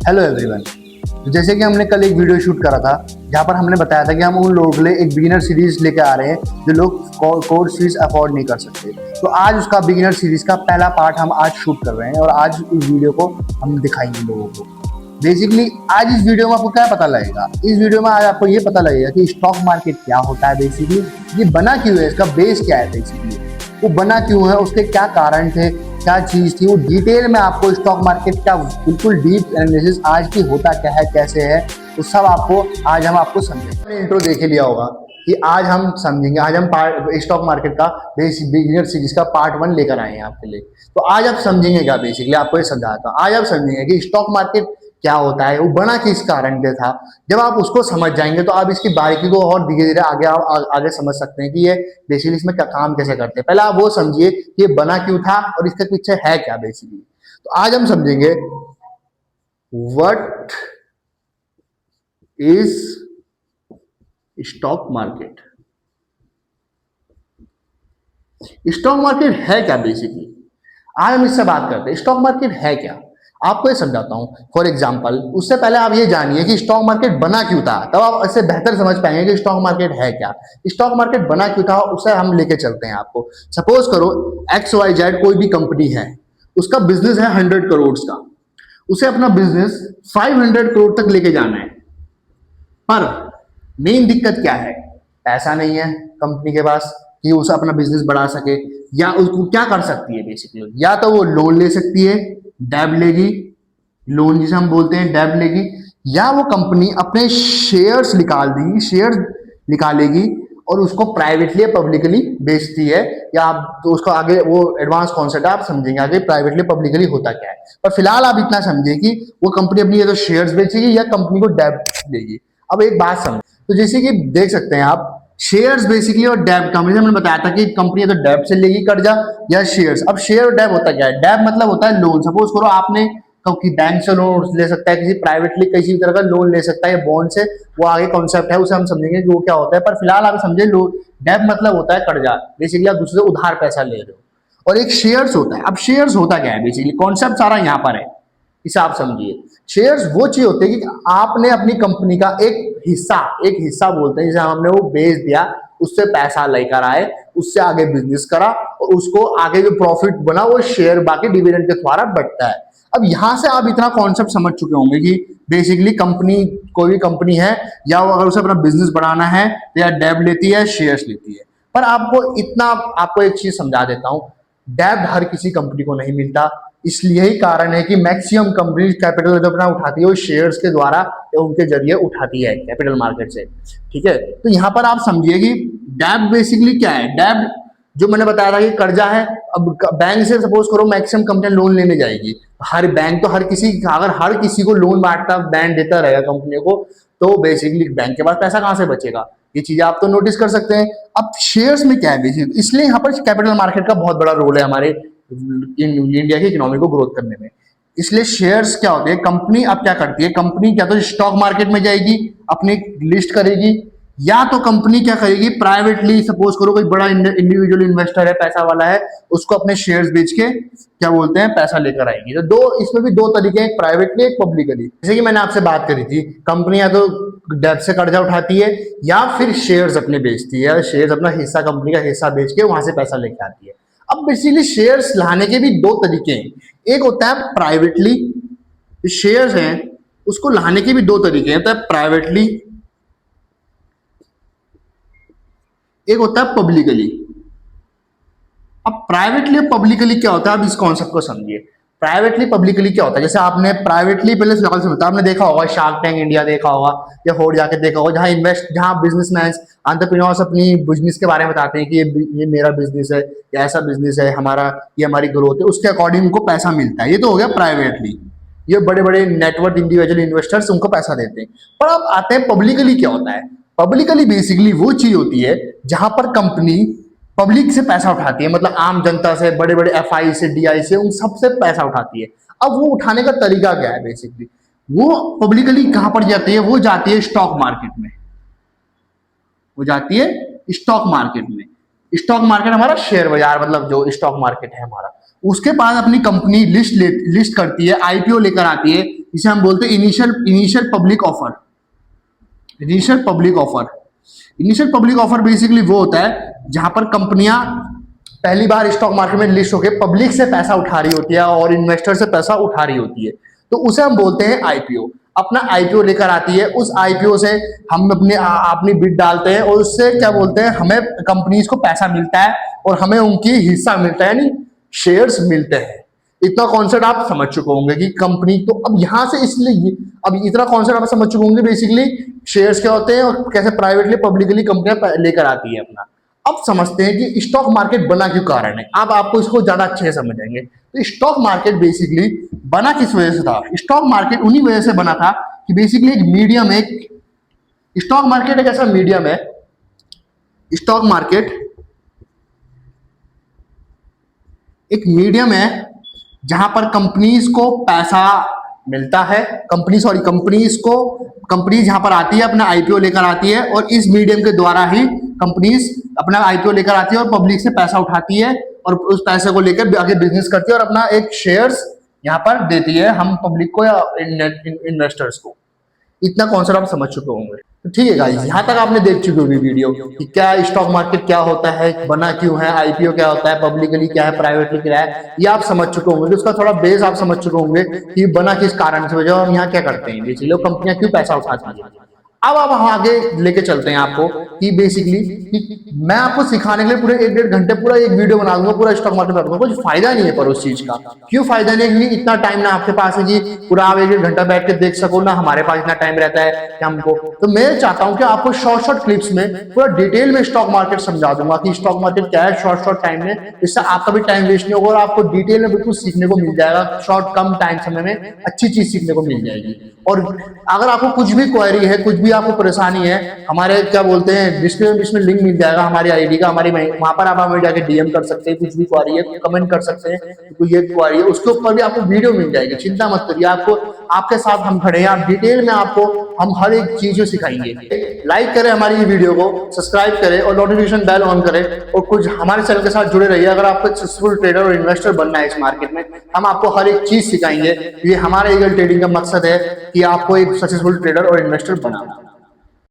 Hello everyone. तो जैसे कि हमने कल एक वीडियो शूट करा था जहाँ पर हमने बताया था कि हम उन लोगों के लिए एक बिगिनर सीरीज लेके आ रहे हैं जो लोग कोर्स फीस अफोर्ड नहीं कर सकते। तो आज उसका बिगिनर सीरीज का पहला पार्ट हम आज शूट कर रहे हैं और आज इस वीडियो को हम दिखाएंगे लोगों को। बेसिकली आज इस वीडियो में आपको क्या पता लगेगा, इस वीडियो में आज आपको ये पता लगेगा कि स्टॉक मार्केट क्या होता है, बेसिकली ये बना क्यों है, इसका बेस क्या है, बेसिकली वो बना क्यों है, उसके क्या कारण थे, क्या चीज थी, वो डिटेल में आपको स्टॉक मार्केट का बिल्कुल डीप एनालिसिस आज की होता क्या है, कैसे है, वो सब आपको आज हम आपको समझेंगे। इंट्रो देख लिया होगा कि आज हम समझेंगे, आज हम स्टॉक मार्केट का बेसिक बिगिनर सीरीज का पार्ट 1 लेकर आए हैं आपके लिए। तो आज आप समझेंगे क्या, बेसिकली आपको ये समझाया था, आज आप समझेंगे कि स्टॉक मार्केट क्या होता है, वो बना किस कारण के था। जब आप उसको समझ जाएंगे तो आप इसकी बारीकी को और धीरे धीरे आगे आप आगे समझ सकते हैं कि ये बेसिकली इसमें क्या काम कैसे करते हैं। पहले आप वो समझिए कि ये बना क्यों था और इसके पीछे है क्या बेसिकली। तो आज हम समझेंगे what is stock market. Stock market है क्या बेसिकली, आज हम इससे बात करते हैं स्टॉक मार्केट है क्या। आपको ये समझाता हूं फॉर एग्जांपल। उससे पहले आप ये जानिए कि स्टॉक मार्केट बना क्यों था, तब आप इससे बेहतर समझ पाएंगे कि स्टॉक मार्केट है क्या। स्टॉक मार्केट बना क्यों था उसे हम लेके चलते हैं आपको। सपोज करो XYZ कोई भी कंपनी है, उसका बिजनेस है 100 करोड़ का, उसे अपना बिजनेस 500 करोड़ तक लेके जाना है। पर मेन दिक्कत क्या है, पैसा नहीं है कंपनी के पास कि उसे अपना बिजनेस बढ़ा सके। या उसको क्या कर सकती है बेसिकली, या तो वो लोन ले सकती है, डेब लेगी, लोन जिसे हम बोलते हैं डेब लेगी, या वो कंपनी अपने शेयर्स निकाल देगी, शेयर्स निकालेगी और उसको प्राइवेटली या पब्लिकली बेचती है। या आप तो उसको आगे वो एडवांस कॉन्सेप्ट आप समझेंगे आगे प्राइवेटली पब्लिकली होता क्या है। पर फिलहाल आप इतना समझे कि वो कंपनी अपनी या तो शेयर्स बेचेगी या कंपनी को डेब देगी। अब एक बात समझ, तो जैसे कि देख सकते हैं आप शेयर्स बेसिकली और डेब, कंपनी ने बताया था कि कंपनी तो डेब से लेगी कर्जा या शेयर्स। अब शेयर और डेब होता क्या है, डेब मतलब होता है लोन। सपोज करो आपने क्योंकि बैंक से लोन ले सकता है, किसी प्राइवेटली किसी भी तरह का लोन ले सकता है बॉन्ड से, वो आगे कॉन्सेप्ट है उसे हम समझेंगे कि वो क्या होता है। पर फिलहाल आप समझे लोन, डेब मतलब होता है कर्जा, बेसिकली आप दूसरे से उधार पैसा ले रहे हो। और एक शेयर्स होता है। अब शेयर्स होता क्या है, बेसिकली कॉन्सेप्ट सारा यहाँ पर है, इसे आप समझिए। शेयर्स वो चीज होती है कि आपने अपनी कंपनी का एक हिस्सा बोलते हैं, जिसे हमने वो बेच दिया, उससे पैसा लेकर आए, उससे आगे बिजनेस करा और उसको आगे जो प्रॉफिट बना वो शेयर बाकी डिविडेंड के द्वारा बढ़ता है। अब यहां से आप इतना कॉन्सेप्ट समझ चुके होंगे कि बेसिकली कंपनी, कोई भी कंपनी है या वो अगर उसे अपना बिजनेस बढ़ाना है तो या डेब लेती है, शेयर्स लेती है। पर आपको एक चीज समझा देता हूं, डेब हर किसी कंपनी को नहीं मिलता। इसलिए ही कारण है कि मैक्सिमम कंपनी कैपिटल जो अपना उठाती है वो शेयर्स के द्वारा या उनके जरिए उठाती है कैपिटल मार्केट से। ठीक है, तो यहां पर आप समझिए कि डेब बेसिकली क्या है। डेब जो मैंने बताया था कि कर्जा है। अब बैंक से सपोज करो मैक्सिमम कंपनी लोन लेने जाएगी, हर बैंक तो अगर हर किसी को लोन बांटता बैंक देता रहेगा कंपनी को, तो बेसिकली बैंक के पास पैसा कहां से बचेगा। ये चीजें आप तो नोटिस कर सकते हैं। अब शेयर्स में क्या है बेसिकली, इसलिए यहाँ पर कैपिटल मार्केट का बहुत बड़ा रोल है हमारे इंडिया की इकोनॉमी को ग्रोथ करने में। इसलिए शेयर्स क्या होते हैं, कंपनी अब क्या करती है, कंपनी क्या तो स्टॉक मार्केट में जाएगी, अपनी लिस्ट करेगी, या तो कंपनी क्या करेगी प्राइवेटली, सपोज करो कोई बड़ा इंडिविजुअल इन्वेस्टर है, पैसा वाला है, उसको अपने शेयर्स बेच के क्या बोलते हैं पैसा लेकर आएगी। तो इसमें भी दो तरीके हैं, एक प्राइवेटली एक पब्लिकली। जैसे कि मैंने आपसे बात करी थी, कंपनी या तो डेब से कर्जा उठाती है या फिर शेयर्स अपने बेचती है, शेयर्स अपना हिस्सा, कंपनी का हिस्सा बेच के वहां से पैसा लेके आती है। अब बेसिकली शेयर्स लाने के भी दो तरीके हैं, एक होता है प्राइवेटली, शेयर्स हैं उसको लाने के भी दो तरीके हैं, होता है प्राइवेटली, एक होता है पब्लिकली। अब प्राइवेटली और पब्लिकली क्या होता है, अब इस कॉन्सेप्ट को समझिए। प्राइवेटली पब्लिकली क्या होता है, जैसे आपने प्राइवेटली पहले फिलहाल से आपने देखा होगा शार्क टैंक इंडिया देखा होगा या होड़ जाके देखा होगा, जहां बिजनेसमैन एंटरप्रेन्योर्स अपनी बिजनेस के बारे में बताते हैं कि ये मेरा बिजनेस है या ऐसा बिजनेस है हमारा, ये हमारी ग्रोथ है, उसके अकॉर्डिंग उनको पैसा मिलता है। ये तो हो गया प्राइवेटली, ये बड़े बड़े नेटवर्क इंडिविजुअल इन्वेस्टर्स उनको पैसा देते हैं। पर अब आते हैं पब्लिकली क्या होता है। पब्लिकली बेसिकली वो चीज होती है जहां पर कंपनी पब्लिक से पैसा उठाती है, मतलब आम जनता से, बड़े बड़े FI से, DI से, उन सबसे पैसा उठाती है। अब वो उठाने का तरीका क्या है, बेसिकली वो पब्लिकली कहां पर जाती है, वो जाती है स्टॉक मार्केट में, वो जाती है स्टॉक मार्केट में। स्टॉक मार्केट हमारा शेयर बाजार, मतलब जो स्टॉक मार्केट है हमारा, उसके पास अपनी कंपनी लिस्ट करती है, IPO लेकर आती है, इसे हम बोलते हैं initial public offer. Initial public offer, initial public offer basically वो होता है जहां पर कंपनियां पहली बार स्टॉक मार्केट में लिस्ट होकर पब्लिक से पैसा उठा रही होती है और इन्वेस्टर से पैसा उठा रही होती है, तो उसे हम बोलते हैं आईपीओ। अपना आईपीओ लेकर आती है, उस आईपीओ से हम अपनी बिड डालते हैं और उससे क्या बोलते हैं, हमें कंपनीज को पैसा मिलता है और हमें उनकी हिस्सा मिलता है, यानी शेयर्स मिलते हैं। इतना कॉन्सेप्ट आप समझ चुके होंगे कि कंपनी, तो अब यहां से इसलिए अब इतना कॉन्सेप्ट आप समझ चुके होंगे बेसिकली शेयर्स क्या होते हैं और कैसे प्राइवेटली पब्लिकली कंपनियां लेकर आती है अपना। अब समझते हैं कि स्टॉक मार्केट बना क्यों कारण है। अब आपको इसको ज्यादा अच्छे से समझेंगे। तो स्टॉक मार्केट बेसिकली बना किस वजह से था? स्टॉक मार्केट उन्हीं वजह से बना था कि बेसिकली एक मीडियम है, स्टॉक मार्केट एक ऐसा मीडियम है, स्टॉक मार्केट एक मीडियम है जहां पर कंपनीज को पैसा मिलता है, कंपनीज यहां पर आती है, अपना आईपीओ लेकर आती है और इस मीडियम के द्वारा ही कंपनीज अपना आईपीओ लेकर आती है और पब्लिक से पैसा उठाती है और उस पैसे को लेकर आगे बिजनेस करती है और अपना एक शेयर्स यहां पर देती है हम पब्लिक को या इन्वेस्टर्स को। इतना कॉन्सेप्ट आप समझ चुके होंगे। तो ठीक है गाइस, यहाँ तक आपने देख चुके होंगे वीडियो कि क्या स्टॉक मार्केट क्या होता है, बना क्यों है, आईपीओ क्या होता है, पब्लिकली क्या है, प्राइवेटली क्या है, ये आप समझ चुके होंगे। तो उसका थोड़ा बेस आप समझ चुके होंगे कि बना किस कारण से वजह, हम यहाँ क्या करते हैं, बेसिकली लोग कंपनियां क्यों पैसा उठाती है। अब हम आगे लेके चलते हैं आपको कि बेसिकली मैं आपको सिखाने के लिए पूरे 1-1.5 घंटे पूरा एक वीडियो बना दूंगा, पूरा स्टॉक मार्केट बता दूंगा, कुछ फायदा नहीं है पर उस चीज का। क्यों फायदा नहीं है? क्योंकि इतना टाइम ना आपके पास है कि पूरा आप 1-1.5 घंटा बैठ के देख सको, ना हमारे पास इतना टाइम रहता है कि हमको। तो मैं चाहता हूं कि आपको शॉर्ट क्लिप्स में पूरा डिटेल में स्टॉक मार्केट समझा दूंगा कि स्टॉक मार्केट क्या है शॉर्ट टाइम में। इससे आपका भी टाइम वेस्ट नहीं होगा और आपको डिटेल में बिल्कुल सीखने को मिल जाएगा। शॉर्ट कम टाइम समय में अच्छी चीज सीखने को मिल जाएगी। और अगर आपको कुछ भी क्वेरी है, कुछ भी आपको परेशानी है, हमारे क्या बोलते हैं डिस्क्रिप्शन में लिंक मिल जाएगा हमारी आईडी का, हमारी वहां पर आप हमें जाके डीएम कर सकते हैं। कुछ भी क्वेरी है कमेंट कर सकते हैं, कोई ये क्वेरी है उसके ऊपर भी आपको वीडियो मिल जाएगी। चिंता मत करिए, आपको आपके साथ हम खड़े हैं। आप डिटेल में आपको हम हर एक चीज सिखाएंगे। लाइक करें हमारी ये वीडियो को, सब्सक्राइब करें और नोटिफिकेशन बेल ऑन करें और कुछ हमारे चैनल के साथ जुड़े रहिए। अगर आपको सक्सेसफुल ट्रेडर और इन्वेस्टर बनना है इस मार्केट में, हम आपको हर एक चीज सिखाएंगे। ये हमारा ईगल ट्रेडिंग का मकसद है कि आपको एक सक्सेसफुल ट्रेडर और इन्वेस्टर बनाना।